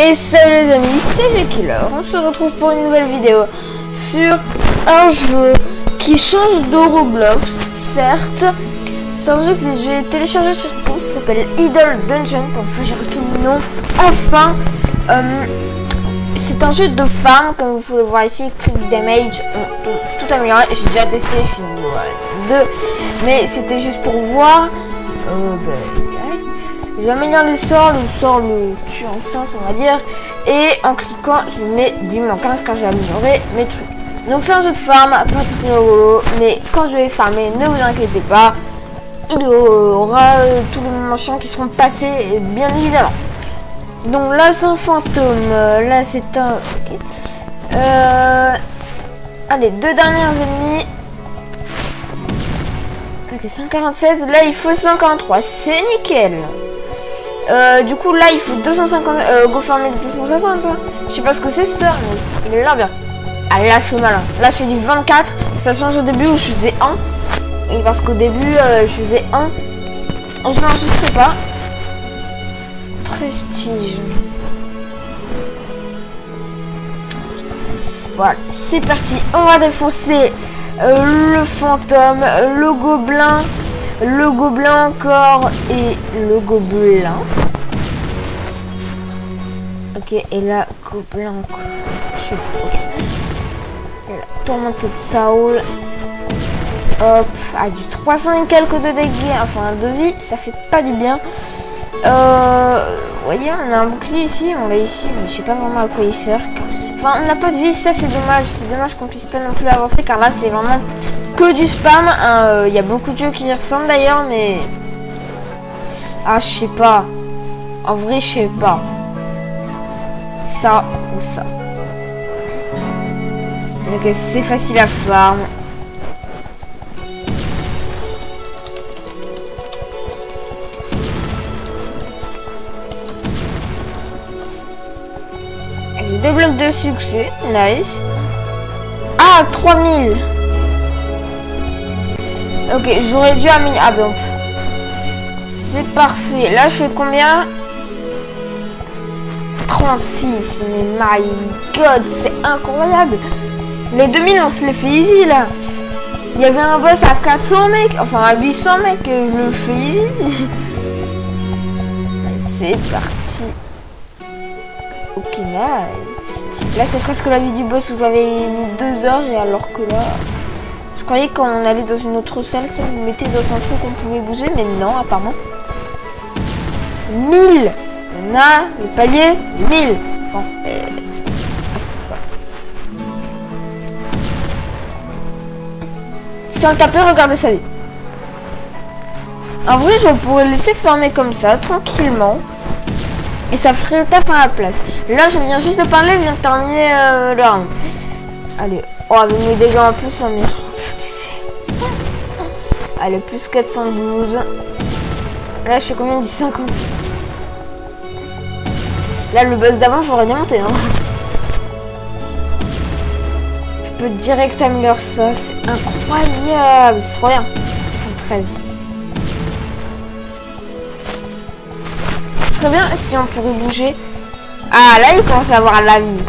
Et salut les amis, c'est Killer. On se retrouve pour une nouvelle vidéo sur un jeu qui change de Roblox, certes. C'est un jeu que j'ai téléchargé sur Steam, ça s'appelle Idle Dungeon, pour le j'ai retenu le nom, enfin. C'est un jeu de farm, comme vous pouvez voir ici, click damage, on peut tout améliorer. J'ai déjà testé, je suis niveau 2, mais c'était juste pour voir. J'améliore le sort le tue en science, on va dire. Et en cliquant, je mets 10 000 en 15 quand j'ai amélioré mes trucs. Donc c'est un jeu de farm, pas très rigolo, mais quand je vais farmer, ne vous inquiétez pas, il y aura tous les machins qui seront passés, bien évidemment. Donc là c'est un fantôme, là c'est un... Okay. Allez, deux dernières ennemis. Ok, 147, là il faut 143, c'est nickel. Du coup là il faut 250, go farmer 250, je sais pas ce que c'est ça, mais il a l'air bien. Ah là je suis malin, là je fais du 24, ça change au début où je faisais 1, et parce qu'au début je faisais 1, je n'enregistrais pas. Prestige. Voilà, c'est parti, on va défoncer le fantôme, le gobelin encore et le gobelin. Ok, et là, gobelin encore. Je sais pas, ok. Et là, tourmentée de Saul. Hop, du 300 et quelques de dégâts, enfin de vie, ça fait pas du bien. Vous voyez, on a un bouclier ici, on l'a ici, mais je sais pas vraiment à quoi il sert. Enfin, on n'a pas de vie, ça c'est dommage qu'on puisse pas non plus avancer, car là c'est vraiment que du spam. Il y a beaucoup de jeux qui y ressemblent d'ailleurs, mais... Ah, je sais pas. En vrai, je sais pas. Ça ou ça. Donc c'est facile à farm. J'ai deux blocs de succès, nice. Ah, 3000. Ok, j'aurais dû améliorer. Ah bon. C'est parfait. Là, je fais combien? 36. Mais my god, c'est incroyable. Les 2000, on se les fait easy, là. Il y avait un boss à 400 mecs. Enfin, à 800 mecs, je le fais easy. C'est parti. Ok, nice. Là, c'est presque la vie du boss où j'avais mis 2 heures. Et alors que là... Je croyais qu'on allait dans une autre salle, ça vous mettez dans un truc qu'on pouvait bouger, mais non, apparemment. 1000. On a le palier 1000. Bon, sans le taper, regardez sa vie. En vrai, je pourrais le laisser fermer comme ça, tranquillement. Et ça ferait le taf à la place. Là, je viens juste de parler, je viens de terminer le round. Allez, oh, avec mes dégâts en plus, on est... Allez, plus 412. Là, je fais combien du 50? Là, le buzz d'avant, j'aurais bien monté. Hein. Je peux direct améliorer ça. C'est incroyable. C'est trop bien. 73. Ce serait bien si on pourrait bouger. Ah, là, il commence à avoir la vie.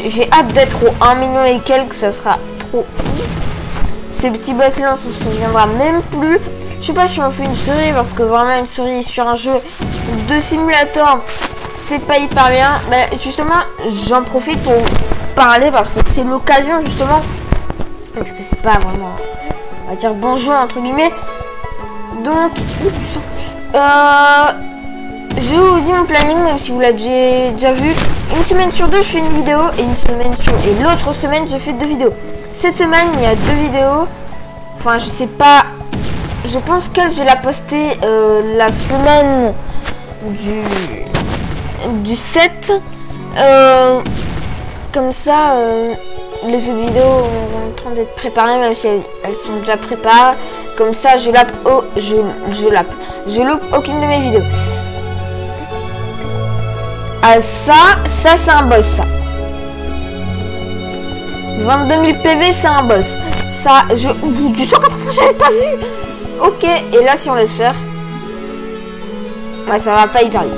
J'ai hâte d'être au 1 million et quelques. Ça sera trop... Ces petits boss là, on se souviendra même plus. Je sais pas si on fait une série, parce que vraiment une série sur un jeu de simulator, c'est pas hyper bien. Mais justement, j'en profite pour parler parce que c'est l'occasion justement. Je sais pas vraiment, on va dire bonjour entre guillemets. Donc, je vous dis mon planning, même si vous l'avez déjà vu. Une semaine sur deux, je fais une vidéo et et l'autre semaine, je fais 2 vidéos. Cette semaine, il y a 2 vidéos. Enfin, je sais pas. Je pense qu'elle, je vais la poster la semaine du 7. Comme ça, les autres vidéos sont en train d'être préparées, même si elles sont déjà préparées. Comme ça, je loupe aucune de mes vidéos. Ah, ça c'est un boss, ça. 22 000 PV, c'est un boss. Ça, du 180, j'avais pas vu. Ok, et là, si on laisse faire, ouais, ça va pas hyper vite.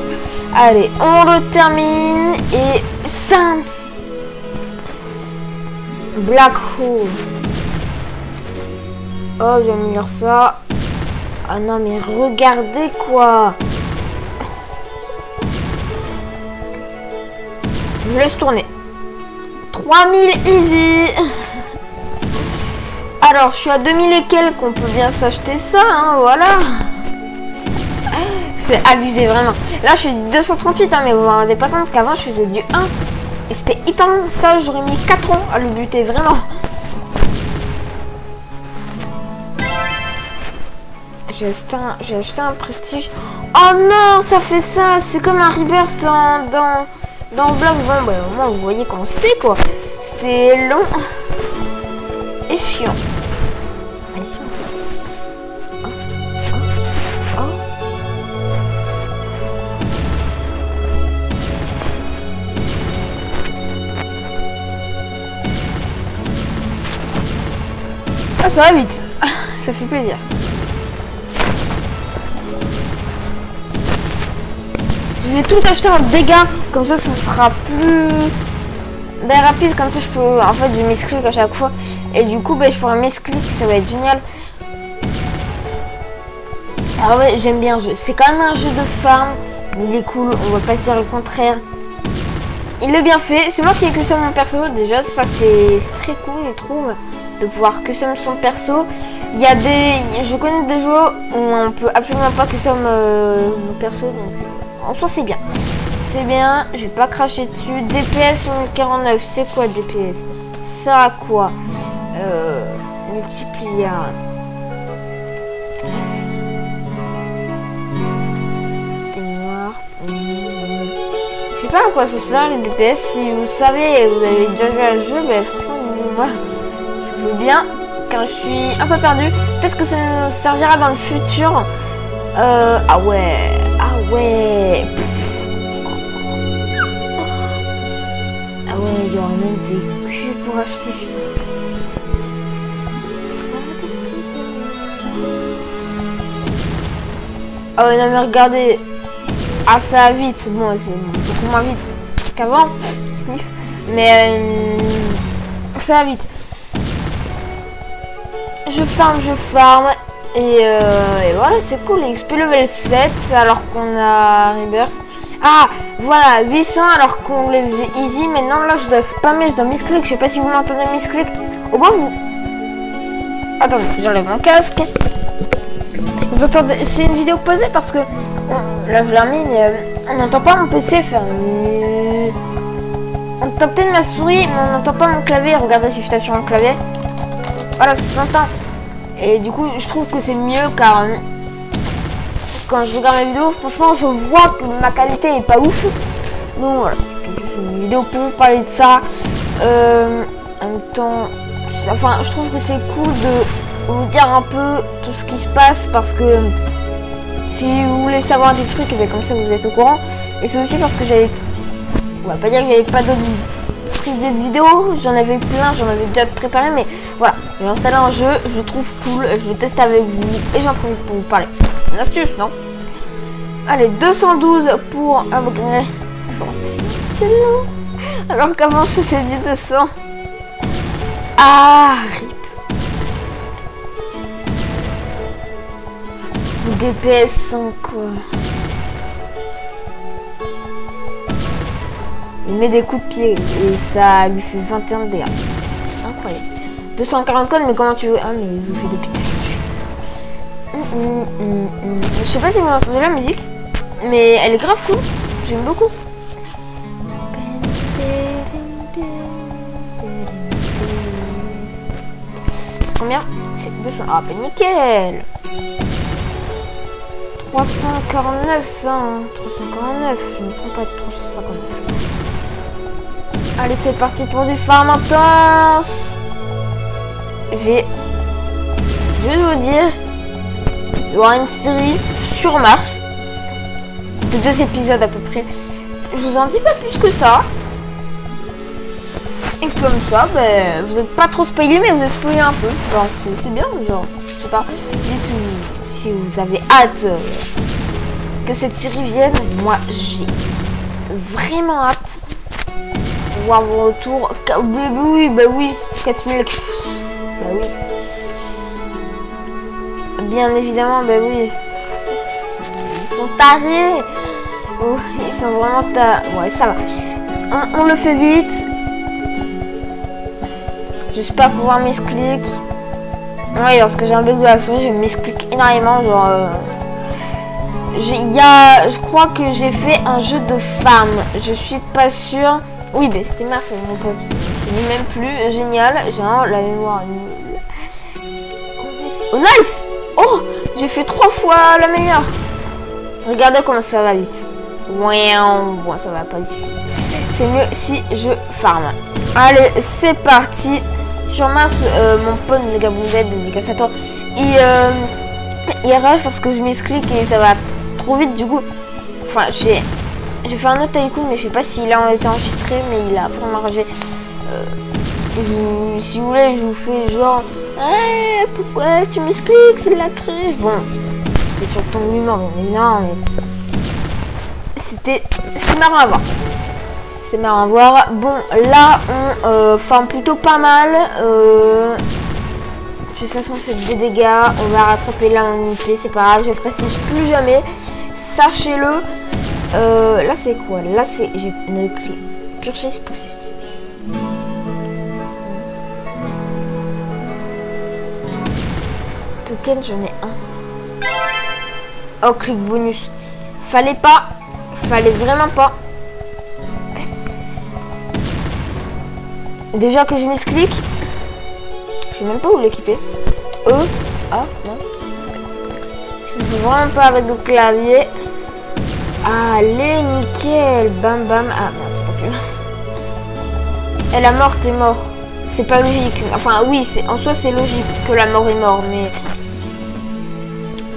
Allez, on le termine. Et 5 Black Hole. Oh, je vais me lire ça. Ah non, mais regardez quoi. Je laisse tourner. 3000 easy. Alors, je suis à 2000 et quelques. On peut bien s'acheter ça, hein, voilà. C'est abusé, vraiment. Là, je suis 238, hein, mais vous vous rendez pas compte qu'avant, je faisais du 1. Et c'était hyper long. Ça, j'aurais mis 4 ans à le buter, vraiment. J'ai acheté un prestige. Oh non, ça fait ça. C'est comme un rebirth dans Block. Bon, bah, au moins, vous voyez comment c'était, quoi. C'était long et chiant. Et si on peut... Oh. Ah, ça va vite. Ça fait plaisir. Je vais tout acheter en dégâts, comme ça sera plus rapide, comme ça je peux, en fait je m'esclique à chaque fois, et du coup je pourrai m'esclique, ça va être génial. Alors ouais, j'aime bien le jeu, c'est quand même un jeu de farm, il est cool, on va pas se dire le contraire. Il est bien fait, c'est moi qui ai custom mon perso déjà, ça c'est très cool je trouve, de pouvoir custom son perso. Il y a je connais des jeux où on peut absolument pas custom mon perso, donc... En soi c'est bien. C'est bien, je vais pas cracher dessus. DPS 49, c'est quoi DPS? Ça à quoi? Multiplier. Je sais pas à quoi ça sert les DPS. Si vous savez, vous avez déjà joué à le jeu, ben franchement moi je veux bien. Quand je suis un peu perdu, peut-être que ça nous servira dans le futur. Ah ouais. Ah ouais. Ah ouais, il y aura même des culs pour acheter, putain. Ah ouais, non mais regardez. Ah ça va vite. Bon, c'est beaucoup moins vite qu'avant. Sniff. Mais ça va vite. Je farm. Et voilà, c'est cool, XP level 7 alors qu'on a Rebirth. Ah, voilà, 800 alors qu'on les faisait easy. Maintenant, là, je dois spammer, je dois misclick. Je sais pas si vous m'entendez misclick. Au moins, vous... Attendez, j'enlève mon casque. Vous entendez... C'est une vidéo posée parce que... Là, je l'ai remis, mais on n'entend pas mon PC faire... On entend peut-être ma souris, mais on n'entend pas mon clavier. Regardez si je tape sur mon clavier. Voilà, ça s'entend. Et du coup, je trouve que c'est mieux car quand je regarde mes vidéos, franchement, je vois que ma qualité est pas ouf. Donc voilà, une vidéo pour parler de ça. En même temps, enfin, je trouve que c'est cool de vous dire un peu tout ce qui se passe parce que si vous voulez savoir des trucs, bien, comme ça vous êtes au courant. Et c'est aussi parce que j'avais, on va pas dire que j'avais pas d'autres idées de vidéos, j'en avais plein, j'en avais déjà préparé, mais voilà, j'ai installé un jeu, je le trouve cool, je le teste avec vous et j'en profite pour vous parler. Une astuce, non? Allez, 212 pour upgrade. C'est long. Alors qu'avant je faisais du 200. Ah, rip. DPS 5 quoi. Il met des coups de pied et ça lui fait 21 dégâts. Incroyable. 240 codes, mais comment tu veux? Ah, mais il vous fait des putains. Je sais pas si vous entendez la musique, mais elle est grave cool. J'aime beaucoup. C'est combien? C'est 200. Ah, ben nickel. 349 ça. Hein. 349. Je me trompe pas de 359. Allez, c'est parti pour du farm intense. Je vais vous dire, il y aura une série sur Mars de 2 épisodes à peu près. Je vous en dis pas plus que ça. Et comme ça, ben, vous n'êtes pas trop spoilé, mais vous êtes spoilé un peu. Genre, c'est bien, genre, je sais pas. Dites si vous avez hâte que cette série vienne. Moi, j'ai vraiment hâte de voir vos retours. Bah oui, 4000. Bah oui. Bien évidemment, bah oui. Ils sont tarés. Oh, ils sont vraiment tarés. Ouais, ça va. On le fait vite. J'espère pouvoir misclick. Oui, parce que j'ai un bug de la souris, je misclick énormément. Genre, je crois que j'ai fait un jeu de farm. Je suis pas sûre. Oui, mais c'était Marcel, mon pote. Je n'ai même plus. Génial. J'ai vraiment la mémoire nulle. Oh, nice! Oh, j'ai fait 3 fois la meilleure. Regardez comment ça va vite. Bon, ça va pas ici. C'est mieux si je farm. Allez, c'est parti. Sur Mars, mon pote Megabounded, dédicace à toi, il rage parce que je misclick et ça va trop vite du coup. Enfin, j'ai fait un autre tycoon, mais je sais pas s'il a été enregistré, mais il a vraiment ragé. Si vous voulez, je vous fais genre, hey, pourquoi tu misclick, c'est de la triche. Bon, c'était sur ton humour, bien évidemment, mais c'était marrant à voir. C'est marrant à voir. Bon, là, on forme plutôt pas mal. C'est 67 de dégâts. On va rattraper l'unité, c'est pas grave. Je prestige plus jamais. Sachez-le. Là, c'est quoi? Là, c'est... J'ai une clé. Purchase positive. Token, j'en ai un. Oh, clic bonus. Fallait pas. Fallait vraiment pas. Déjà que je misclick, je sais même pas où l'équiper. Ah non. Je joue vraiment pas avec le clavier. Allez, nickel. Bam bam. Ah merde, c'est pas plus. Et la mort est mort. C'est pas logique. Enfin oui, en soi c'est logique que la mort est mort, mais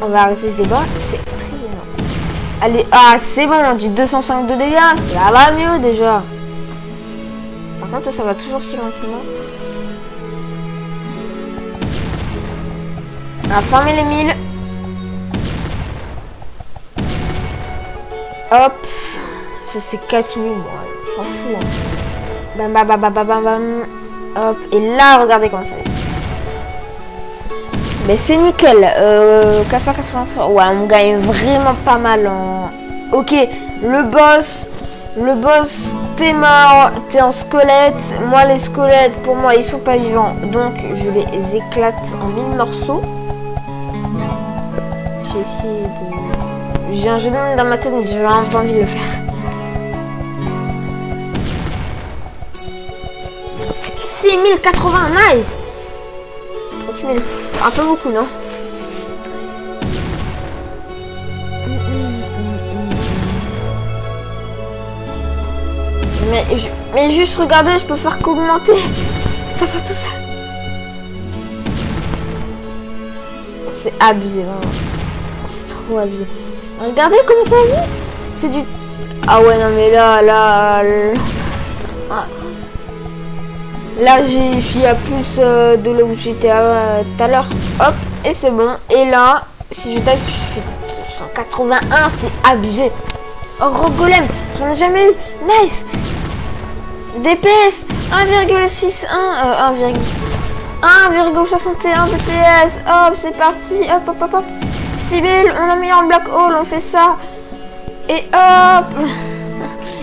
on va arrêter ce débat. C'est très énorme. Allez, c'est bon, du 205 de dégâts, ça va mieux déjà. Par contre, ça va toujours si lentement. On va fermer les 1000. Hop. Ça, c'est 4000. Bon, je m'en fous. Hein. Bam, bam, bam, bam, bam, bam. Hop. Et là, regardez comment ça va. Mais c'est nickel. 483. Ouais, on gagne vraiment pas mal en... Ok, le boss, t'es mort, t'es en squelette. Moi, les squelettes, pour moi, ils sont pas vivants. Donc, je les éclate en 1000 morceaux. J'ai essayé de... J'ai un jeu de monde dans ma tête, mais j'ai vraiment pas envie de le faire. 6080, nice. 38 000, un peu beaucoup, non? Mais juste regardez, je peux faire qu'augmenter. Ça fait tout ça. C'est abusé, vraiment. C'est trop abusé. Regardez comment ça va vite. C'est du... Ah ouais, non mais là... Là, je suis à plus de là où j'étais tout à l'heure. Hop, et c'est bon. Et là, si je tape, je fais 181, c'est abusé. Oh, Rogolem, j'en ai jamais eu. Nice. DPS 1,61 1,61 DPS. Hop, c'est parti. Hop, hop, hop, hop. 6000, on améliore le Black Hole, on fait ça. Et hop.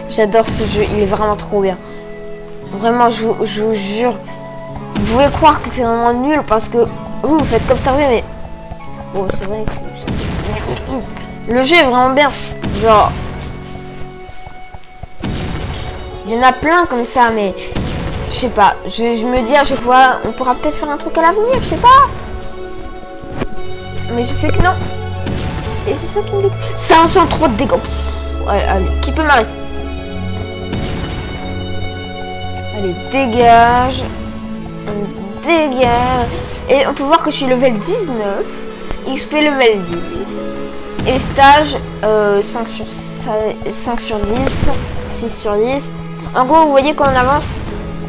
J'adore ce jeu, il est vraiment trop bien. Vraiment, je vous jure. Vous pouvez croire que c'est vraiment nul parce que vous faites comme ça, mais... Bon, c'est vrai que... Le jeu est vraiment bien. Genre... Il y en a plein comme ça, mais... Je sais pas. Je me dis à chaque fois, on pourra peut-être faire un truc à l'avenir, je sais pas. Mais je sais que non. Et c'est ça qui me dit... 503 de dégâts. Allez, allez, qui peut m'arrêter? Allez, dégage. Dégage. Et on peut voir que je suis level 19. XP level 10. Et stage 5 sur 10. 6 sur 10. En gros, vous voyez quand on avance,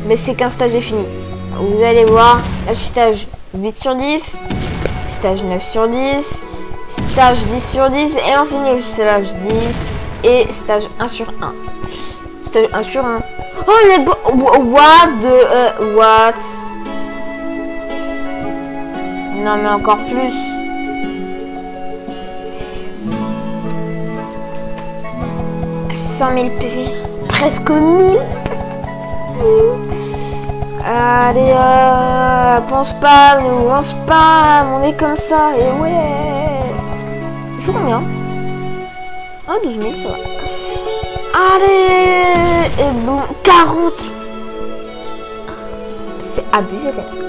mais c'est qu'un stage est fini. Vous allez voir, là je suis stage 8 sur 10. Stage 9 sur 10. Stage 10 sur 10 et on finit au stage 10 et stage 1 sur 1. Stage 1 sur 1. Oh les what? Non mais encore plus. « 100 000 PV. Presque 1000. Allez, pense pas, on est comme ça, et ouais. Il faut combien? Oh, 12 000, ça va. Allez, et boum, 40. C'est abusé, quand même.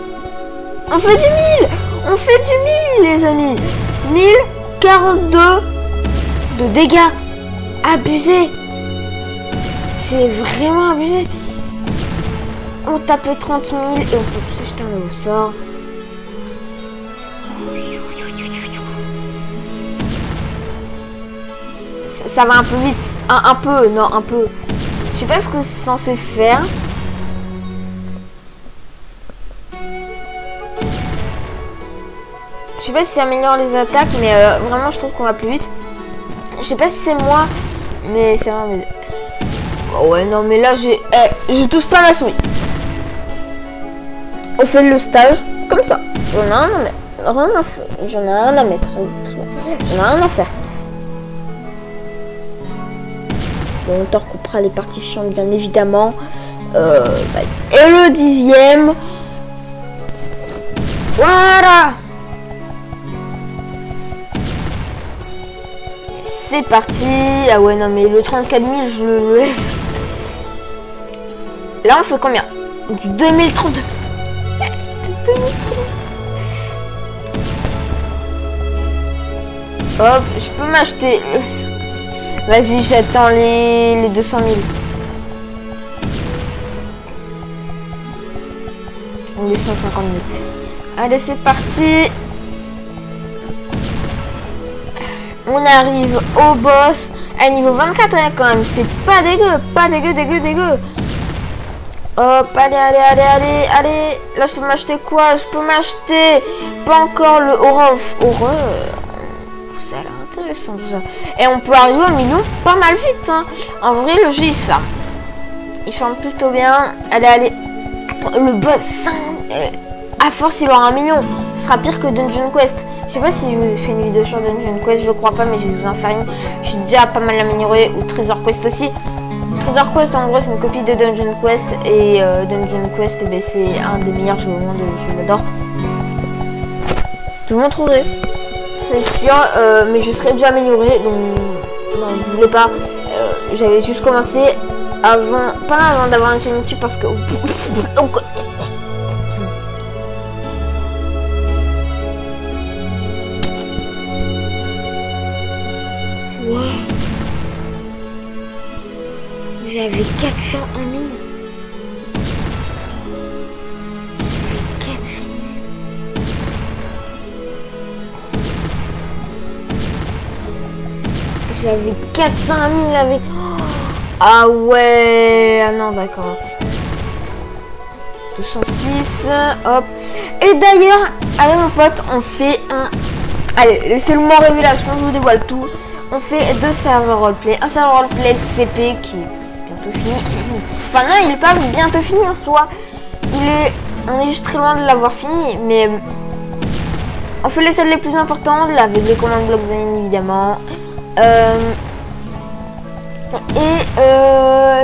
On fait du 1000. On fait du 1000, les amis. 1042 de dégâts. Abusé. C'est vraiment abusé. On tape les 30 000 et on peut s'acheter un nouveau sort. Ça va un peu vite. Un peu, non, un peu. Je sais pas ce que c'est censé faire. Je sais pas si ça améliore les attaques, mais vraiment je trouve qu'on va plus vite. Je sais pas si c'est moi, mais c'est vraiment... Oh ouais, non, mais là, je touche pas ma souris. On fait le stage comme ça. J'en ai rien à mettre. J'en ai rien à mettre. J'en ai rien à faire. Bon, on te recoupera les parties chiantes, bien évidemment. Et le 10e. Voilà. C'est parti. Ah ouais, non, mais le 34 000, je le laisse. Là, on fait combien? Du 2032. Hop, je peux m'acheter. Vas-y, j'attends les 200 000. Ou les 150 000. Allez, c'est parti. On arrive au boss à niveau 24 hein, quand même. C'est pas dégueu, dégueu. Hop, allez. Là, je peux m'acheter quoi? Je peux m'acheter pas encore le horreur. Ça a l'air intéressant tout ça. Et on peut arriver au million pas mal vite. Hein. En vrai, le jeu, il se ferme. Il ferme plutôt bien. Allez. Le boss, à force, il aura 1 million. Ce sera pire que Dungeon Quest. Je sais pas si je vous ai fait une vidéo sur Dungeon Quest, je crois pas, mais je vais vous en faire une. Je suis déjà pas mal améliorée. Ou Treasure Quest aussi. Treasure Quest, en gros, c'est une copie de Dungeon Quest. Et Dungeon Quest, eh ben, c'est un des meilleurs jeux au monde. Je l'adore. Je vous montrerai. C'est sûr, mais je serais déjà améliorée. Donc, non, je voulais pas. J'avais juste commencé avant, pas avant d'avoir une chaîne YouTube parce que. J'avais 400 en ligne. J'avais 400 000 avec... Ah ouais. Ah non, d'accord. 206. Hop. Et d'ailleurs, allez mon pote, on fait un... Allez, c'est le moment révélation, je vous dévoile tout. On fait 2 serveurs roleplay. Un serveur roleplay CP qui est bientôt fini. Enfin non, il est pas bientôt fini en soi. On est juste très loin de l'avoir fini. Mais on fait les salles les plus importantes. Là, avec les commandes blocs bien évidemment.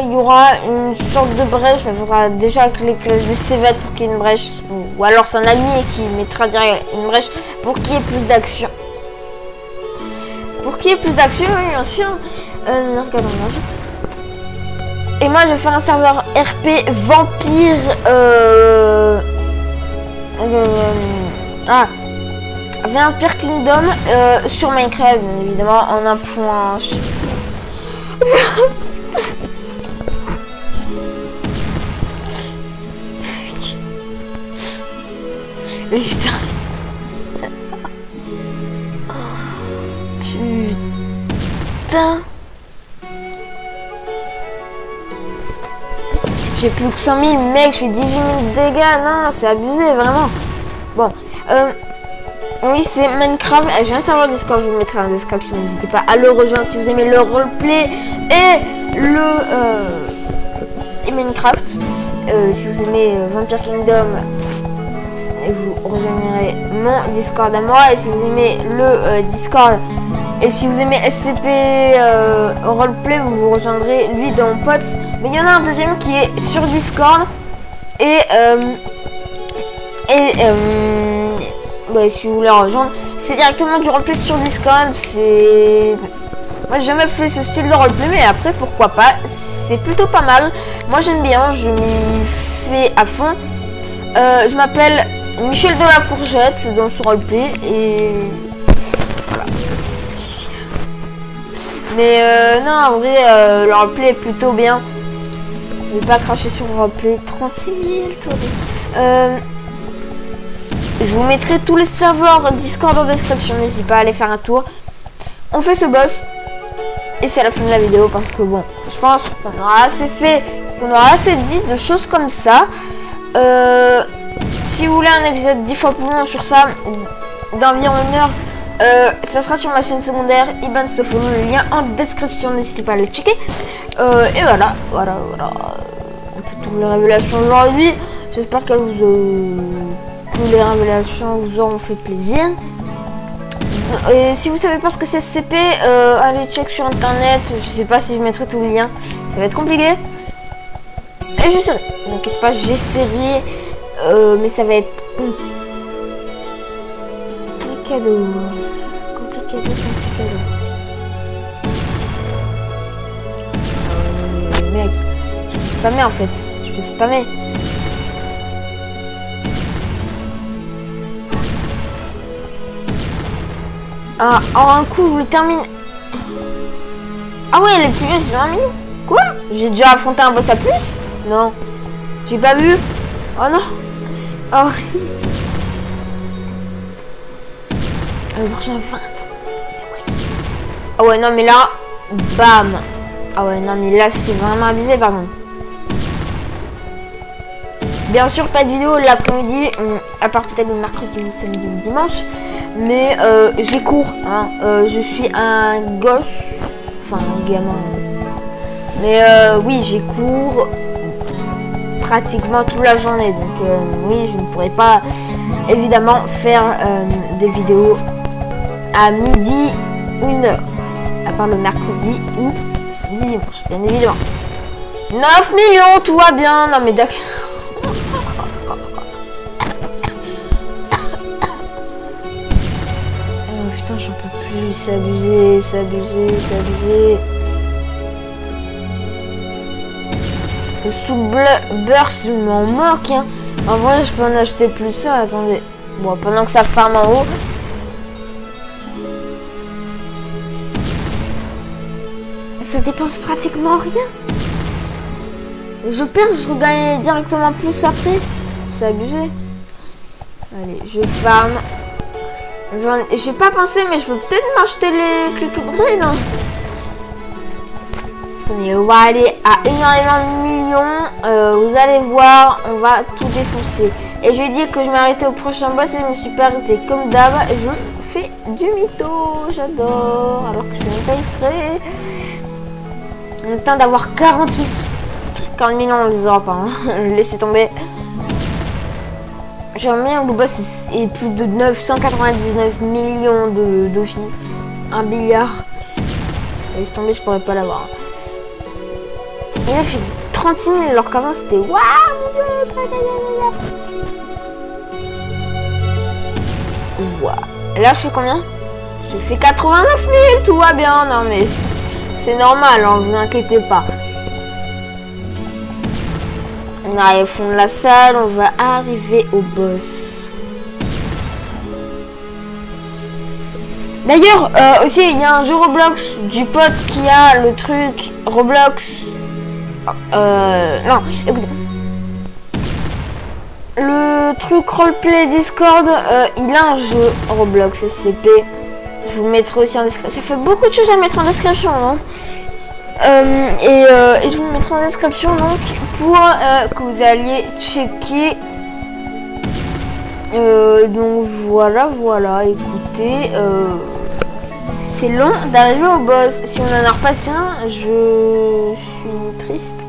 Il y aura une sorte de brèche. Mais il faudra déjà que les classes des CV pour qu'il y ait une brèche. Ou alors c'est un admin qui mettra direct une brèche pour qu'il y ait plus d'action. Pour qu'il y ait plus d'action, oui, bien sûr. Et moi, je vais faire un serveur RP Vampire. Vampire Kingdom sur Minecraft, bien évidemment, en un point. Putain. Putain. J'ai plus que 100 000, mec, je fais 18 000 dégâts. Non, c'est abusé, vraiment. Bon. Oui, c'est Minecraft. J'ai un serveur Discord, je vous le mettrai en description. N'hésitez pas à le rejoindre si vous aimez le roleplay et et Minecraft. Si vous aimez Vampire Kingdom, et vous rejoindrez mon Discord à moi. Et si vous aimez le Discord, et si vous aimez SCP roleplay, vous rejoindrez lui dans mon pote. Mais il y en a un deuxième qui est sur Discord. Et ouais, si vous voulez rejoindre, c'est directement du roleplay sur Discord. C'est... Moi j'ai jamais fait ce style de roleplay, mais après pourquoi pas, c'est plutôt pas mal. Moi j'aime bien, je m'y fais à fond. Je m'appelle Michel de la Courgette dans ce roleplay et voilà. Mais non, en vrai le roleplay est plutôt bien. Je vais pas cracher sur le roleplay. 36 000 toi. Je vous mettrai tous les serveurs Discord en description, n'hésitez pas à aller faire un tour. On fait ce boss et c'est la fin de la vidéo parce que bon, je pense qu'on aura assez fait, qu'on aura assez dit de choses comme ça. Si vous voulez un épisode 10 fois plus long sur ça, d'environ 1 heure, ça sera sur ma chaîne secondaire Iban Stofolo, le lien en description, n'hésitez pas à le checker. Et voilà, un peu toutes les révélations aujourd'hui. J'espère qu'elles les révélations vous auront fait plaisir. Et si vous savez pas ce que c'est SCP, allez check sur internet. Je sais pas si je mettrai tout le lien, ça va être compliqué. Et j'essaierai, ne t'inquiète pas, j'essaierai, mais ça va être compliqué. Mec, je peux spammer en fait, je peux spammer. Ah, en un coup, je le termine. Ah ouais, les petits jeux, c'est 20 minutes. Quoi? J'ai déjà affronté un boss à plus? Non. J'ai pas vu. Oh non. Oh. Le prochain 20. Ah ouais, non, mais là, bam. Ah ouais, non, mais là, c'est vraiment abusé, par contre. Bien sûr, pas de vidéo l'après-midi, à part peut-être le mercredi, le samedi ou le dimanche. Mais j'ai cours, hein. Je suis un gosse, enfin un gamin. Mais oui, j'ai cours pratiquement toute la journée. Donc oui, je ne pourrais pas évidemment faire des vidéos à midi ou 1h. À part le mercredi ou samedi dimanche, bien évidemment. 9 millions, tout va bien. Non mais d'accord. Putain, j'en peux plus, c'est abusé, c'est abusé, c'est abusé. Le sous burst, je m'en moque, hein. En vrai, je peux en acheter plus ça, attendez. Bon, pendant que ça farme en haut. Ça dépense pratiquement rien. Je perds, je regagne directement plus après. C'est abusé. Allez, je farm. J'ai pas pensé, mais je peux peut-être m'acheter les click upgrades. Hein. On va aller à énormément de millions. Vous allez voir, on va tout défoncer. Et je dis que je m'arrêtais au prochain boss et je me suis pas arrêté comme d'hab. Je fais du mytho, j'adore. Alors que je fais même pas exprès. On a le temps d'avoir 40 000. 40 millions, on les aura pas. Hein. Laissez tomber. J'aimerais bien que le boss est plus de 999 millions de filles. 1 milliard. Laisse tomber, je pourrais pas l'avoir. Et là, je fais 36 000 alors qu'avant c'était waouh mon dieu. Waouh. Et là, je fais combien? Je fais 89 000, tout va bien. Non mais c'est normal, hein, vous inquiétez pas. On arrive au fond de la salle, on va arriver au boss. D'ailleurs, aussi, il y a un jeu Roblox du pote qui a le truc Roblox. Non, écoutez. Le truc roleplay Discord, il a un jeu Roblox SCP. Je vous mettrai aussi en description. Ça fait beaucoup de choses à mettre en description, non? Et je vous mettrai en description donc pour que vous alliez checker Donc voilà, écoutez, c'est long d'arriver au boss. Si on en a repassé un, je suis triste.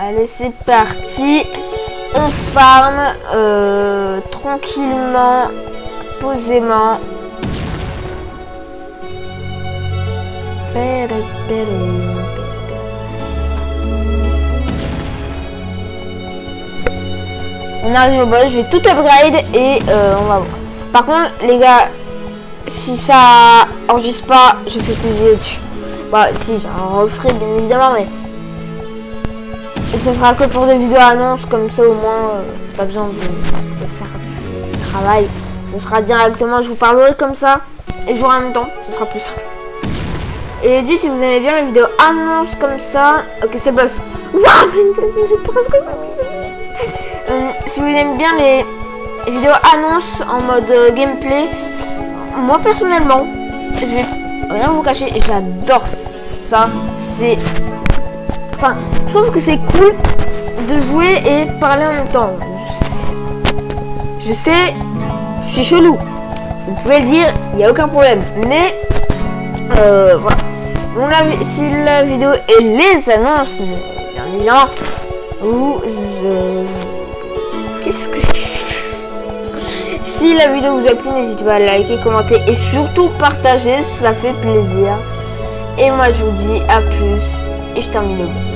Allez, c'est parti. On farm tranquillement, posément. On arrive au boss, je vais tout upgrade et on va voir. Par contre, les gars, si ça enregistre pas, je fais plus de vidéos dessus. Bah, si, j'en referai bien évidemment, mais ce sera que pour des vidéos annonces, comme ça au moins, pas besoin de faire du travail. Ce sera directement, je vous parlerai comme ça et je jouerai en même temps, ce sera plus simple. Et dites si vous aimez bien les vidéos annonces comme ça. Ok, c'est boss. Waouh, j'ai presque ça. Si vous aimez bien les vidéos annonces en mode gameplay, moi personnellement, je vais rien vous cacher, j'adore ça. C'est, enfin, je trouve que c'est cool de jouer et parler en même temps. Je sais, je suis chelou. Vous pouvez le dire, il n'y a aucun problème. Mais voilà. Donc là, si la vidéo et les annonces, bien évidemment, vous qu'est-ce que si la vidéo vous a plu, n'hésitez pas à liker, commenter et surtout partager, ça fait plaisir. Et moi je vous dis à plus et je termine le jeu.